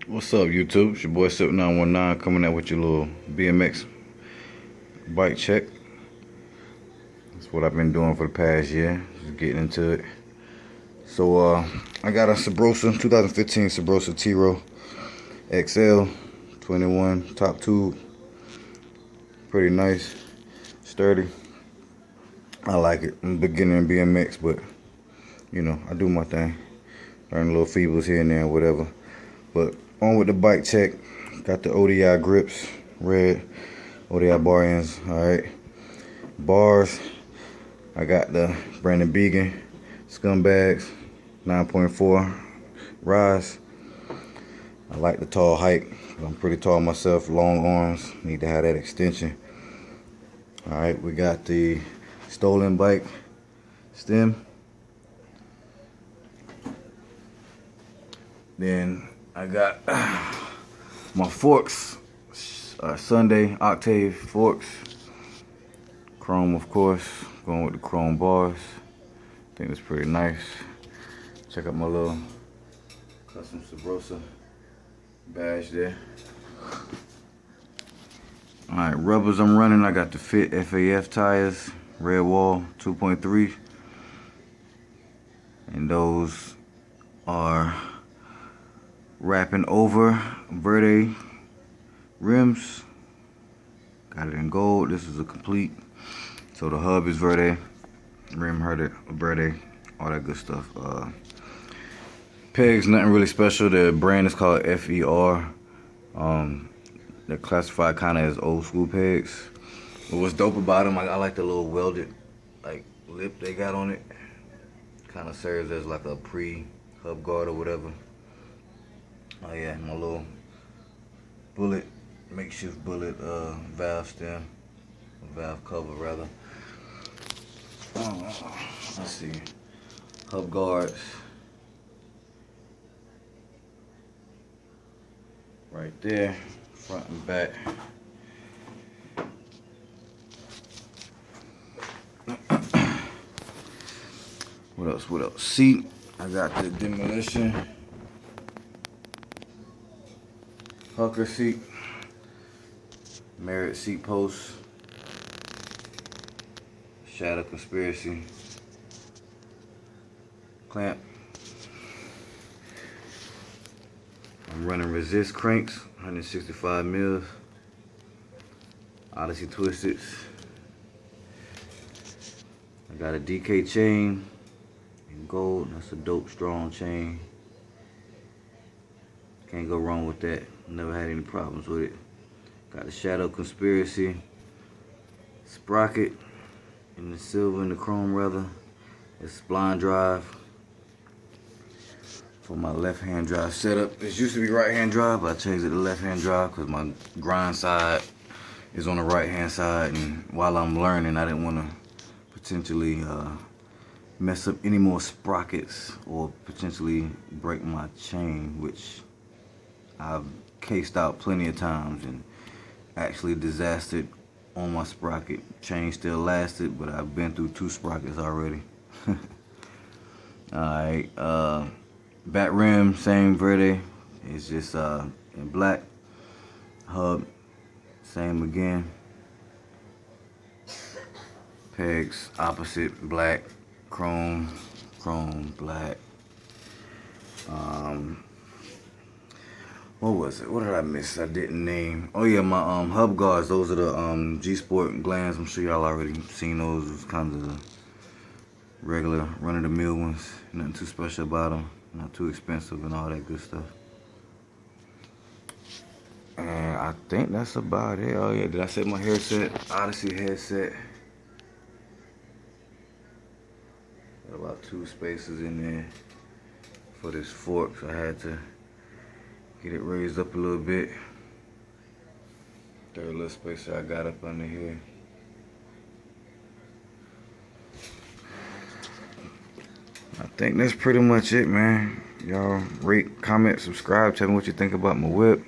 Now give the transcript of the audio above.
What's up, YouTube? It's your boy 7919 coming out with your little Bmx Bike Check. That's what I've been doing for the past year. Just getting into it. So I got a Sabrosa 2015 Sabrosa T-Row XL 21 top tube. Pretty nice, sturdy. I like it. I'm beginning in BMX, but you know, I do my thing. Learn little feebles here and there, whatever. But on with the bike check. Got the ODI grips, red ODI bar ends. Alright. Bars. I got the Brandon Began Scumbags 9.4 rise. I like the tall height. I'm pretty tall myself, long arms. Need to have that extension. Alright, we got the Stolen Bike stem. Then I got my forks, Sunday Octave forks, chrome of course, going with the chrome bars. I think it's pretty nice. Check out my little custom Sabrosa badge there. Alright, rubbers I'm running, I got the Fit FAF tires, red wall 2.3, and those are wrapping over Verde rims. Got it in gold. This is a complete. So the hub is Verde, rim Verde, all that good stuff. Pegs, nothing really special. The brand is called FER. They're classified kind of as old school pegs. But what's dope about them, I like the little welded lip they got on it. Kind of serves as like a pre-hub guard or whatever. Oh yeah, my little makeshift bullet valve stem, valve cover rather. Let's see, hub guards right there, front and back. What else? Seat, I got the Demolition Hucker seat, Merit seat post, Shadow Conspiracy clamp. I'm running resist cranks, 165 mils, Odyssey Twisted. I got a DK chain in gold. That's a dope strong chain. Can't go wrong with that. Never had any problems with it. Got the Shadow Conspiracy sprocket in the silver and the chrome rather. It's blind drive for my left hand drive setup. This used to be right hand drive, but I changed it to left hand drive because my grind side is on the right hand side, and while I'm learning, I didn't want to potentially mess up any more sprockets or potentially break my chain, which I've cased out plenty of times and actually disastered on my sprocket. Chain still lasted, but I've been through 2 sprockets already. Alright, back rim, same Verde. It's just in black. Hub, same again. Pegs, opposite, black, chrome, black. What was it? What did I miss? I didn't name. Oh yeah, my hub guards. Those are the G Sport glands. I'm sure y'all already seen those. It's kind of the regular run-of-the-mill ones. Nothing too special about them. Not too expensive and all that good stuff. And I think that's about it. Oh yeah, did I set my headset? Odyssey headset. Got about 2 spaces in there for this fork, so I had to get it raised up a little bit. Third little spacer I got up under here. I think that's pretty much it, man. Y'all rate, comment, subscribe, tell me what you think about my whip.